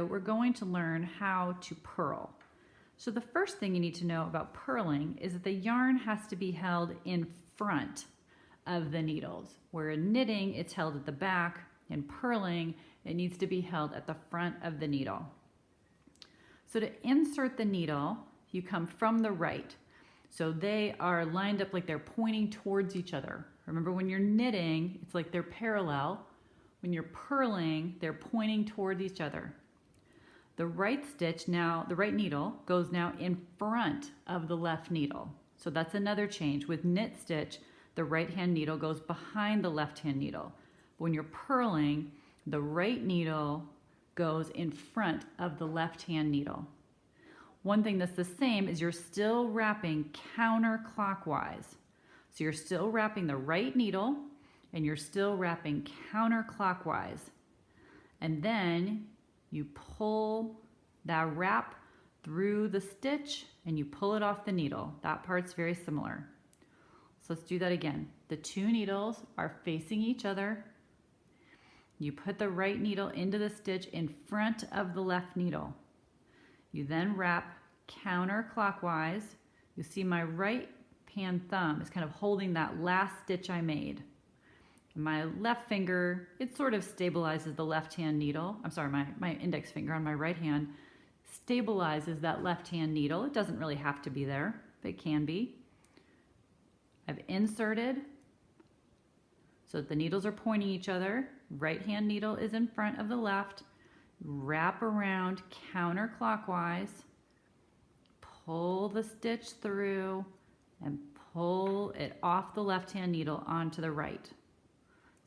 we're going to learn how to purl. So the first thing you need to know about purling is that the yarn has to be held in front of the needles. Where in knitting, it's held at the back. In purling, it needs to be held at the front of the needle. So to insert the needle, you come from the right. So they are lined up like they're pointing towards each other. Remember, when you're knitting, it's like they're parallel. When you're purling, they're pointing toward each other. The right stitch now, the right needle goes now in front of the left needle. So that's another change. With knit stitch, the right hand needle goes behind the left hand needle. When you're purling, the right needle goes in front of the left hand needle. One thing that's the same is you're still wrapping counterclockwise. So you're still wrapping the right needle and you're still wrapping counterclockwise. And then you pull that wrap through the stitch and you pull it off the needle. That part's very similar. So let's do that again. The two needles are facing each other. You put the right needle into the stitch in front of the left needle. You then wrap counterclockwise. You see my right hand thumb is kind of holding that last stitch I made. And my left finger, it sort of stabilizes the left hand needle. I'm sorry, my index finger on my right hand stabilizes that left hand needle. It doesn't really have to be there, but it can be. I've inserted so that the needles are pointing each other. Right hand needle is in front of the left. Wrap around counterclockwise. Pull the stitch through and pull it off the left hand needle onto the right.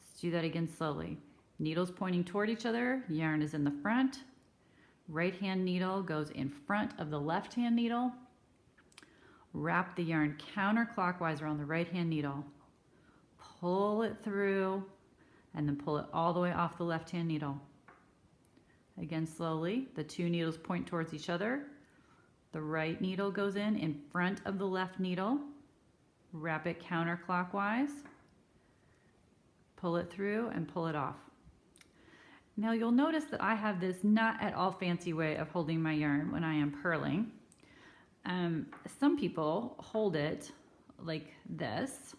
Let's do that again slowly. Needles pointing toward each other. Yarn is in the front. Right hand needle goes in front of the left hand needle. Wrap the yarn counterclockwise around the right hand needle. Pull it through and then pull it all the way off the left hand needle. Again slowly, the two needles point towards each other. The right needle goes in front of the left needle. Wrap it counterclockwise. Pull it through and pull it off. Now you'll notice that I have this not at all fancy way of holding my yarn when I am purling. Some people hold it like this,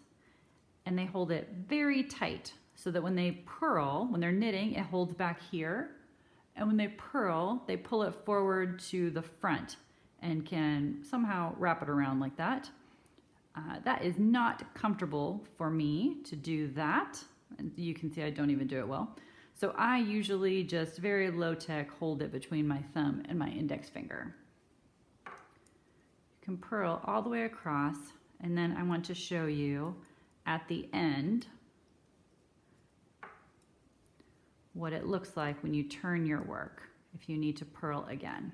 and they hold it very tight so that when they purl, when they're knitting, it holds back here. And when they purl, they pull it forward to the front and can somehow wrap it around like that. That is not comfortable for me to do that. And you can see I don't even do it well. So I usually just very low tech hold it between my thumb and my index finger. You can purl all the way across, and then I want to show you at the end what it looks like when you turn your work if you need to purl again.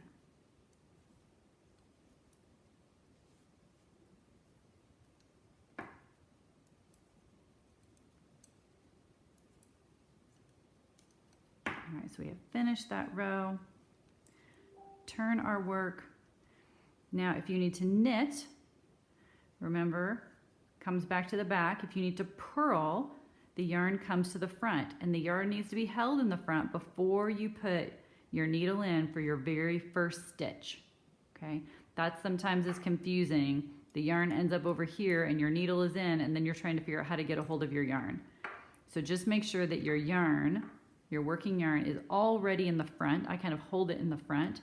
All right, so we have finished that row. Turn our work. Now, if you need to knit, remember, comes back to the back. If you need to purl, the yarn comes to the front, and the yarn needs to be held in the front before you put your needle in for your very first stitch. Okay, that sometimes is confusing. The yarn ends up over here and your needle is in, and then you're trying to figure out how to get a hold of your yarn. So just make sure that your yarn, your working yarn, is already in the front. I kind of hold it in the front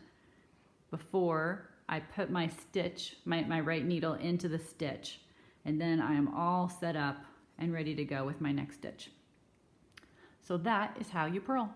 before I put my stitch, my right needle into the stitch, and then I am all set up and ready to go with my next stitch. So that is how you purl.